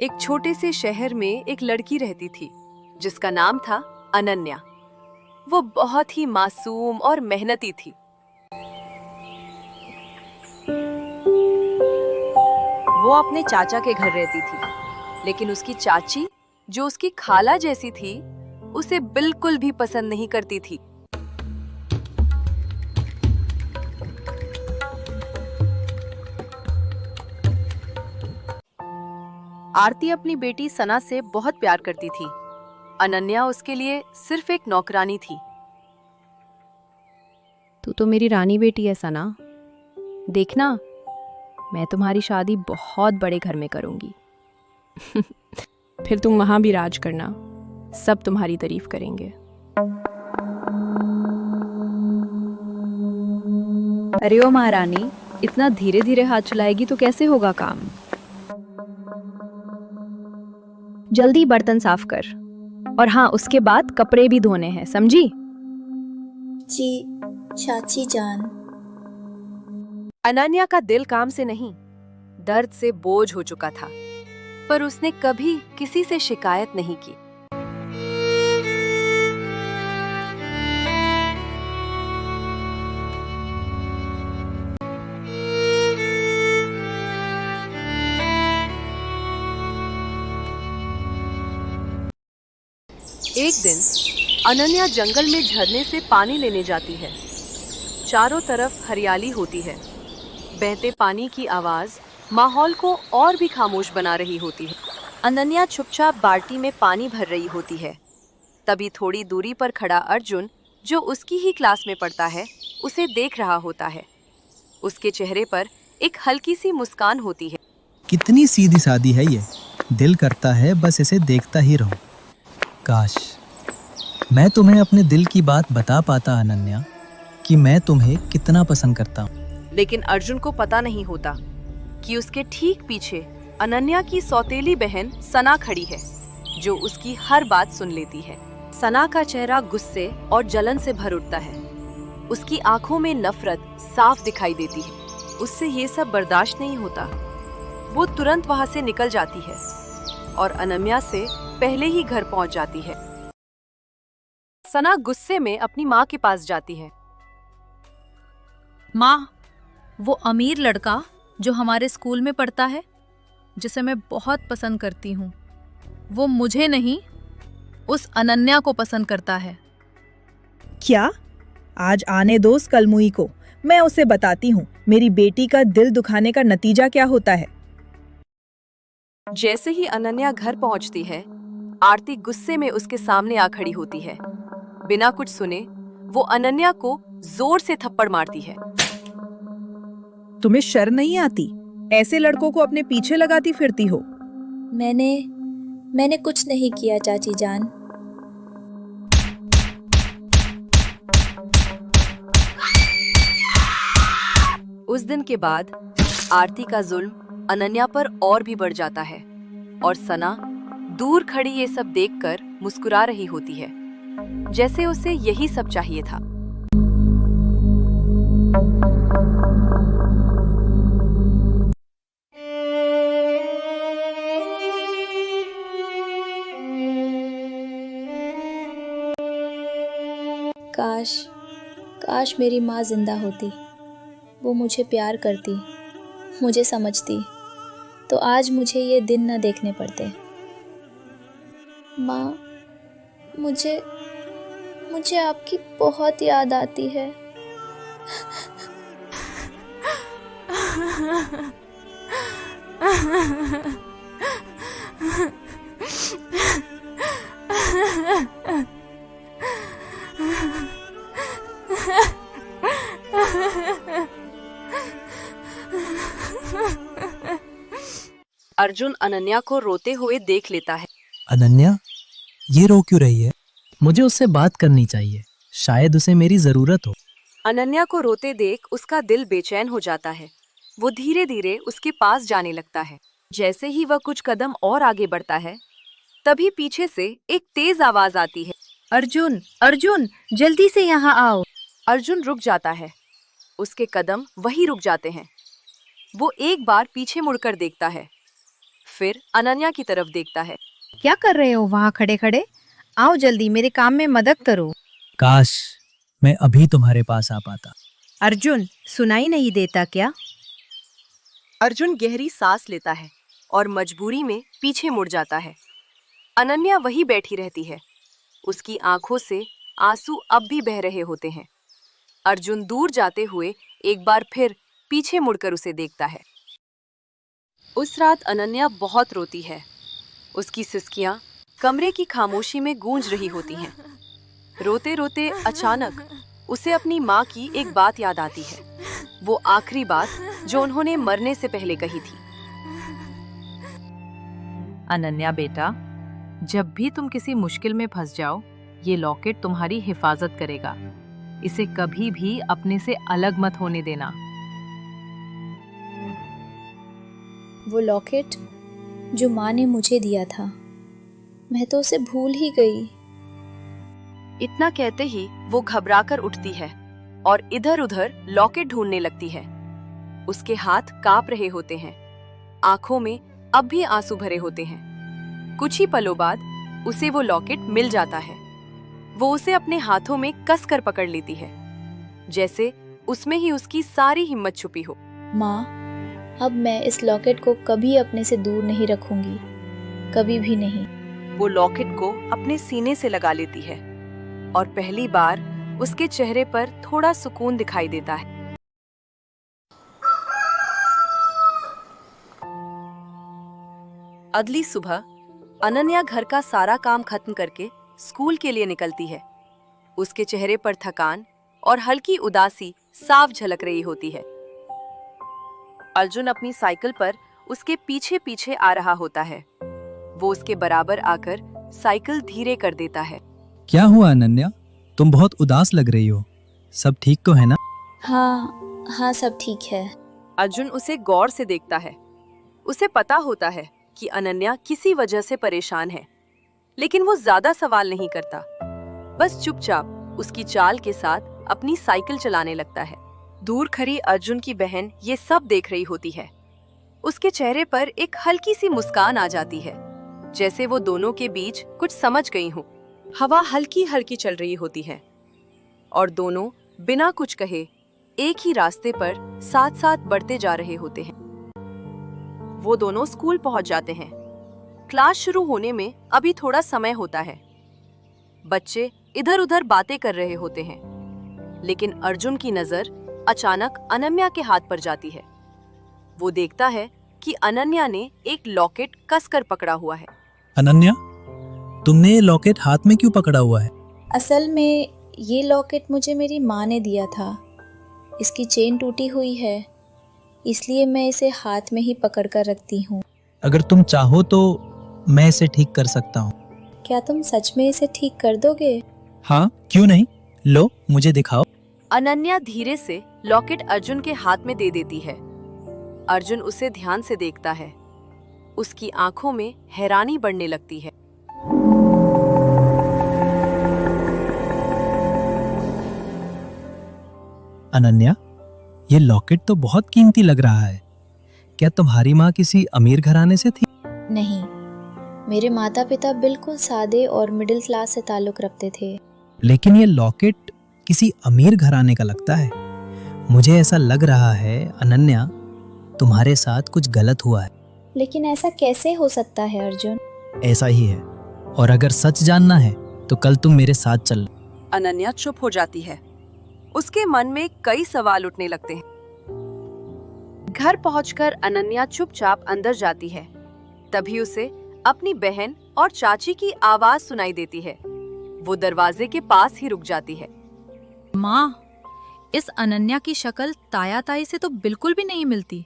एक छोटे से शहर में एक लड़की रहती थी जिसका नाम था अनन्या। वो बहुत ही मासूम और मेहनती थी। वो अपने चाचा के घर रहती थी, लेकिन उसकी चाची, जो उसकी खाला जैसी थी, उसे बिल्कुल भी पसंद नहीं करती थी। आरती अपनी बेटी सना से बहुत प्यार करती थी। अनन्या उसके लिए सिर्फ एक नौकरानी थी। तू तो मेरी रानी बेटी है सना। देखना, मैं तुम्हारी शादी बहुत बड़े घर में करूंगी। फिर तुम वहां भी राज करना, सब तुम्हारी तारीफ करेंगे। अरे ओ महारानी, इतना धीरे धीरे हाथ चलाएगी तो कैसे होगा काम? जल्दी बर्तन साफ कर, और हाँ, उसके बाद कपड़े भी धोने हैं, समझी? जी चाची जान। अनन्या का दिल काम से नहीं, दर्द से बोझ हो चुका था, पर उसने कभी किसी से शिकायत नहीं की। एक दिन अनन्या जंगल में झरने से पानी लेने जाती है। चारों तरफ हरियाली होती है। बहते पानी की आवाज माहौल को और भी खामोश बना रही होती है। अनन्या चुपचाप बाल्टी में पानी भर रही होती है। तभी थोड़ी दूरी पर खड़ा अर्जुन, जो उसकी ही क्लास में पढ़ता है, उसे देख रहा होता है। उसके चेहरे पर एक हल्की सी मुस्कान होती है। कितनी सीधी सादी है ये, दिल करता है बस इसे देखता ही रहूं। काश मैं तुम्हें अपने दिल की बात बता पाता अनन्या, कि मैं तुम्हें कितना पसंद करता हूँ। लेकिन अर्जुन को पता नहीं होता कि उसके ठीक पीछे अनन्या की सौतेली बहन सना खड़ी है, जो उसकी हर बात सुन लेती है। सना का चेहरा गुस्से और जलन से भर उठता है। उसकी आंखों में नफरत साफ दिखाई देती है। उससे ये सब बर्दाश्त नहीं होता। वो तुरंत वहां से निकल जाती है और अनन्या से पहले ही घर पहुंच जाती है। सना गुस्से में अपनी माँ के पास जाती है। माँ, वो अमीर लड़का जो हमारे स्कूल में पढ़ता है, जिसे मैं बहुत पसंद करती हूँ, वो मुझे नहीं, उस अनन्या को पसंद करता है। क्या? आज आने दो उस कलमुई को, मैं उसे बताती हूँ मेरी बेटी का दिल दुखाने का नतीजा क्या होता है। जैसे ही अनन्या घर पहुंचती है, आरती गुस्से में उसके सामने आ खड़ी होती है। बिना कुछ सुने वो अनन्या को जोर से थप्पड़ मारती है। तुम्हें शर्म नहीं आती? ऐसे लड़कों को अपने पीछे लगाती फिरती हो। मैंने कुछ नहीं किया चाची जान। उस दिन के बाद आरती का जुल्म अनन्या पर और भी बढ़ जाता है और सना दूर खड़ी ये सब देखकर मुस्कुरा रही होती है, जैसे उसे यही सब चाहिए था। काश मेरी माँ जिंदा होती। वो मुझे प्यार करती, मुझे समझती, तो आज मुझे ये दिन न देखने पड़ते। माँ, मुझे आपकी बहुत याद आती है। अर्जुन अनन्या को रोते हुए देख लेता है। अनन्या, ये रो क्यों रही है? मुझे उससे बात करनी चाहिए, शायद उसे मेरी जरूरत हो। अनन्या को रोते देख उसका दिल बेचैन हो जाता है। वो धीरे धीरे उसके पास जाने लगता है। जैसे ही वह कुछ कदम और आगे बढ़ता है, तभी पीछे से एक तेज आवाज आती है। अर्जुन, अर्जुन, जल्दी से यहाँ आओ। अर्जुन रुक जाता है। उसके कदम वहीं रुक जाते हैं। वो एक बार पीछे मुड़कर देखता है, फिर अनन्या की तरफ देखता है। क्या कर रहे हो वहाँ खड़े खड़े? आओ जल्दी मेरे काम में मदद करो। काश मैं अभी तुम्हारे पास आ पाता। अर्जुन, सुनाई नहीं देता क्या? अर्जुन गहरी सांस लेता है और मजबूरी में पीछे मुड़ जाता है। अनन्या वहीं बैठी रहती है। उसकी आंखों से आंसू अब भी बह रहे होते हैं। अर्जुन दूर जाते हुए एक बार फिर पीछे मुड़कर उसे देखता है। उस रात अनन्या बहुत रोती है। उसकी सिसकियां कमरे की खामोशी में गूंज रही होती हैं। रोते रोते अचानक उसे अपनी माँ की एक बात याद आती है, वो आखिरी बात जो उन्होंने मरने से पहले कही थी। अनन्या बेटा, जब भी तुम किसी मुश्किल में फंस जाओ, ये लॉकेट तुम्हारी हिफाजत करेगा। इसे कभी भी अपने से अलग मत होने देना। वो लॉकेट जो माँ ने मुझे दिया था, मैं तो उसे भूल ही गई। इतना कहते ही वो घबराकर उठती है और इधर-उधर लॉकेट ढूंढने लगती है। उसके हाथ कांप रहे होते हैं, आंखों में अब भी आंसू भरे होते हैं। कुछ ही पलों बाद उसे वो लॉकेट मिल जाता है। वो उसे अपने हाथों में कसकर पकड़ लेती है, जैसे उसमें ही उसकी सारी हिम्मत छुपी हो। माँ, अब मैं इस लॉकेट को कभी अपने से दूर नहीं रखूंगी, कभी भी नहीं। वो लॉकेट को अपने सीने से लगा लेती है और पहली बार उसके चेहरे पर थोड़ा सुकून दिखाई देता है। अगली सुबह अनन्या घर का सारा काम खत्म करके स्कूल के लिए निकलती है। उसके चेहरे पर थकान और हल्की उदासी साफ झलक रही होती है। अर्जुन अपनी साइकिल पर उसके पीछे पीछे आ रहा होता है। वो उसके बराबर आकर साइकिल धीरे कर देता है। क्या हुआ अनन्या, तुम बहुत उदास लग रही हो। सब ठीक तो है ना? हाँ हाँ, सब ठीक है। अर्जुन उसे गौर से देखता है। उसे पता होता है कि अनन्या किसी वजह से परेशान है, लेकिन वो ज्यादा सवाल नहीं करता। बस चुपचाप उसकी चाल के साथ अपनी साइकिल चलाने लगता है। दूर खड़ी अर्जुन की बहन ये सब देख रही होती है। उसके चेहरे पर एक हल्की सी मुस्कान आ जाती है, जैसे वो दोनों के बीच कुछ समझ गई हो। हवा हल्की हल्की चल रही होती है और दोनों बिना कुछ कहे एक ही रास्ते पर साथ साथ बढ़ते जा रहे होते हैं। वो दोनों स्कूल पहुंच जाते हैं। क्लास शुरू होने में अभी थोड़ा समय होता है। बच्चे इधर उधर बातें कर रहे होते हैं, लेकिन अर्जुन की नजर अचानक अनन्या के हाथ पर जाती है। वो देखता है कि अनन्या ने एक लॉकेट कसकर पकड़ा हुआ है। अनन्या, तुमने ये लॉकेट हाथ में क्यों पकड़ा हुआ है? असल में ये लॉकेट मुझे मेरी माँ ने दिया था। इसकी चेन टूटी हुई है, इसलिए मैं इसे हाथ में ही पकड़ कर रखती हूँ। अगर तुम चाहो तो मैं इसे ठीक कर सकता हूँ। क्या तुम सच में इसे ठीक कर दोगे? हाँ, क्यों नहीं। लो, मुझे दिखाओ। अनन्या धीरे से लॉकेट अर्जुन के हाथ में दे देती है। अर्जुन उसे ध्यान से देखता है। उसकी आंखों में हैरानी बढ़ने लगती है। अनन्या, ये लॉकेट तो बहुत कीमती लग रहा है। क्या तुम्हारी माँ किसी अमीर घराने से थी? नहीं, मेरे माता पिता बिल्कुल सादे और मिडिल क्लास से ताल्लुक रखते थे। लेकिन ये लॉकेट किसी अमीर घराने का लगता है। मुझे ऐसा लग रहा है अनन्या, तुम्हारे साथ कुछ गलत हुआ है। लेकिन ऐसा कैसे हो सकता है अर्जुन? ऐसा ही है, और अगर सच जानना है तो कल तुम मेरे साथ चल। अनन्या चुप हो जाती है। उसके मन में कई सवाल उठने लगते हैं। घर पहुंचकर अनन्या चुपचाप अंदर जाती है। तभी उसे अपनी बहन और चाची की आवाज सुनाई देती है। वो दरवाजे के पास ही रुक जाती है। माँ, इस अनन्या की शक्ल ताया ताई से तो बिल्कुल भी नहीं मिलती।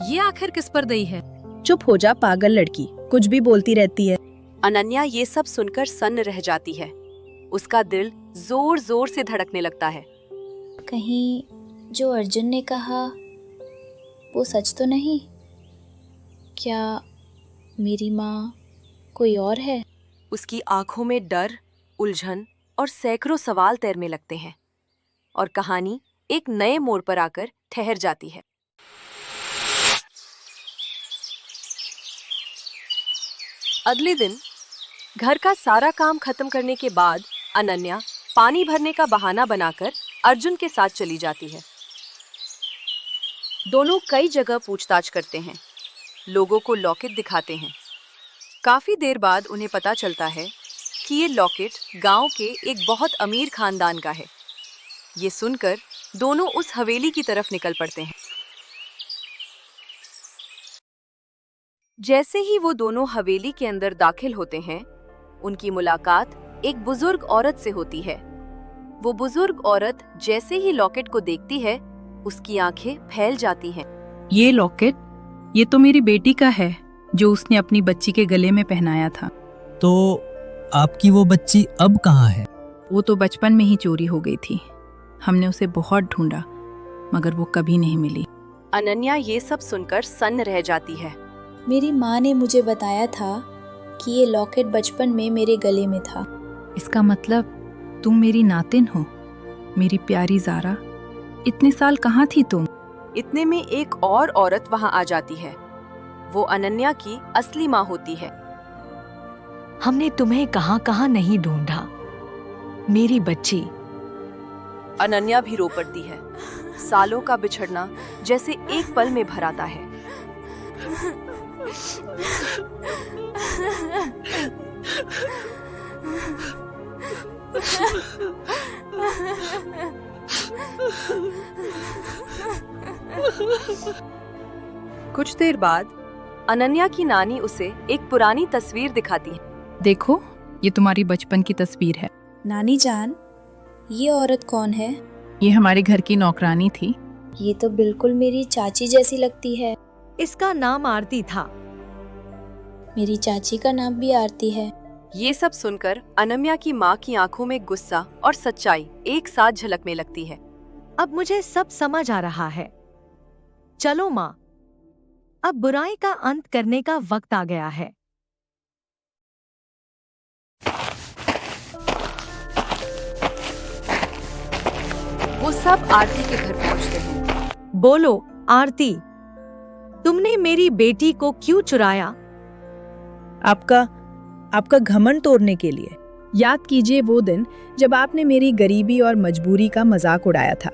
ये आखिर किस पर गई है? चुप हो जा पागल लड़की, कुछ भी बोलती रहती है। अनन्या ये सब सुनकर सन्न रह जाती है। उसका दिल जोर जोर से धड़कने लगता है। कहीं जो अर्जुन ने कहा वो सच तो नहीं? क्या मेरी माँ कोई और है? उसकी आंखों में डर, उलझन और सैकड़ों सवाल तैरने लगते हैं और कहानी एक नए मोड़ पर आकर ठहर जाती है। अगले दिन घर का सारा काम खत्म करने के बाद अनन्या पानी भरने का बहाना बनाकर अर्जुन के साथ चली जाती है। दोनों कई जगह पूछताछ करते हैं, लोगों को लॉकेट दिखाते हैं। काफी देर बाद उन्हें पता चलता है कि ये लॉकेट गांव के एक बहुत अमीर खानदान का है। ये सुनकर दोनों उस हवेली की तरफ निकल पड़ते हैं। जैसे ही वो दोनों हवेली के अंदर दाखिल होते हैं, उनकी मुलाकात एक बुजुर्ग औरत से होती है। वो बुजुर्ग औरत जैसे ही लॉकेट को देखती है, उसकी आंखें फैल जाती हैं। ये लॉकेट, ये तो मेरी बेटी का है जो उसने अपनी बच्ची के गले में पहनाया था। तो आपकी वो बच्ची अब कहाँ है? वो तो बचपन में ही चोरी हो गई थी। हमने उसे बहुत ढूंढा मगर वो कभी नहीं मिली। अनन्या ये सब सुनकर सन्न रह जाती है। मेरी माँ ने मुझे बताया था कि ये लॉकेट बचपन में मेरे गले में था। इसका मतलब तुम मेरी नातिन हो, मेरी प्यारी ज़ारा। इतने साल कहाँ थी तुम? इतने में एक और औरत वहां आ जाती है। वो अनन्या की असली माँ होती है। हमने तुम्हें कहाँ कहाँ नहीं ढूंढा, मेरी बच्ची। अनन्या भी रो पड़ती है। सालों का बिछड़ना जैसे एक पल में भर आता है। कुछ देर बाद अनन्या की नानी उसे एक पुरानी तस्वीर दिखाती है। देखो, ये तुम्हारी बचपन की तस्वीर है। नानी जान, ये औरत कौन है? ये हमारे घर की नौकरानी थी। ये तो बिल्कुल मेरी चाची जैसी लगती है। इसका नाम आरती था। मेरी चाची का नाम भी आरती है। ये सब सुनकर अनन्या की माँ की आंखों में गुस्सा और सच्चाई एक साथ झलकने लगती है। अब मुझे सब समझ आ रहा है। चलो माँ, अब बुराई का अंत करने का वक्त आ गया है। वो सब आरती के घर पहुँचते हैं। बोलो आरती, तुमने मेरी बेटी को क्यों चुराया? आपका घमंड तोड़ने के लिए। याद कीजिए वो दिन जब आपने मेरी गरीबी और मजबूरी का मजाक उड़ाया था।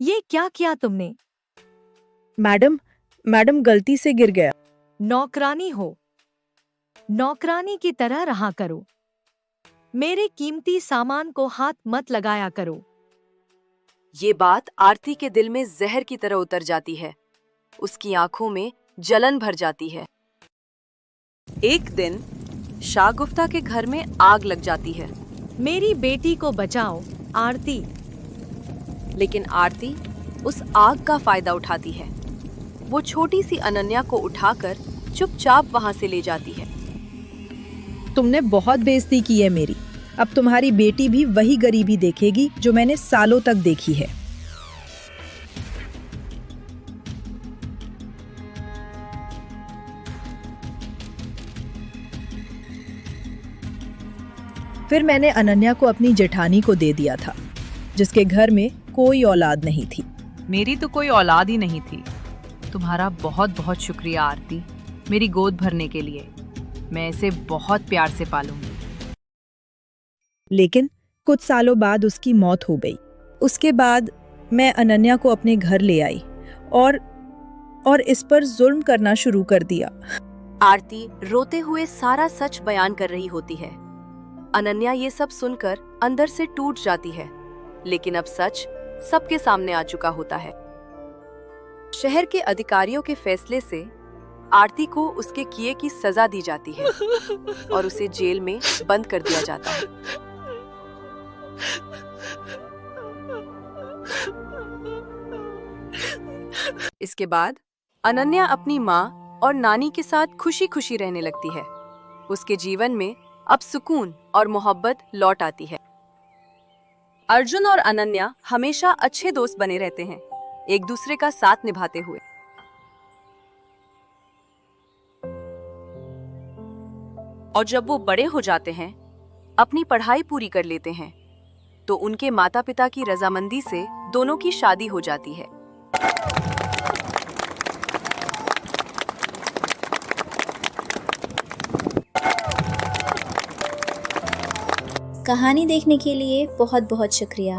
ये क्या किया तुमने? मैडम गलती से गिर गया। नौकरानी हो, नौकरानी की तरह रहा करो। मेरे कीमती सामान को हाथ मत लगाया करो। ये बात आरती के दिल में जहर की तरह उतर जाती है। उसकी आंखों में जलन भर जाती है। एक दिन शागुफ्ता के घर में आग लग जाती है। मेरी बेटी को बचाओ आरती। लेकिन आरती उस आग का फायदा उठाती है। वो छोटी सी अनन्या को उठाकर चुपचाप वहां से ले जाती है। तुमने बहुत बेइज्जती की है मेरी। अब तुम्हारी बेटी भी वही गरीबी देखेगी जो मैंने सालों तक देखी है। फिर मैंने अनन्या को अपनी जेठानी को दे दिया था, जिसके घर में कोई औलाद नहीं थी। मेरी तो कोई औलाद ही नहीं थी। तुम्हारा बहुत बहुत शुक्रिया आरती, मेरी गोद भरने के लिए। मैं इसे बहुत प्यार से पालूंगी। लेकिन कुछ सालों बाद उसकी मौत हो गई। उसके बाद मैं अनन्या को अपने घर ले आई और इस पर जुल्म करना शुरू कर दिया। आरती रोते हुए सारा सच बयान कर रही होती है। अनन्या ये सब सुनकर अंदर से टूट जाती है, लेकिन अब सच सबके सामने आ चुका होता है। शहर के अधिकारियों के फैसले से आरती को उसके किए की सजा दी जाती है और उसे जेल में बंद कर दिया जाता है। इसके बाद अनन्या अपनी माँ और नानी के साथ खुशी खुशी रहने लगती है। उसके जीवन में अब सुकून और मोहब्बत लौट आती है। अर्जुन और अनन्या हमेशा अच्छे दोस्त बने रहते हैं, एक दूसरे का साथ निभाते हुए। और जब वो बड़े हो जाते हैं, अपनी पढ़ाई पूरी कर लेते हैं, तो उनके माता पिता की रजामंदी से दोनों की शादी हो जाती है। कहानी देखने के लिए बहुत बहुत शुक्रिया।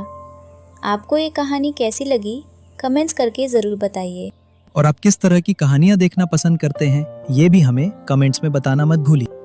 आपको ये कहानी कैसी लगी कमेंट्स करके ज़रूर बताइए। और आप किस तरह की कहानियां देखना पसंद करते हैं ये भी हमें कमेंट्स में बताना मत भूलिए।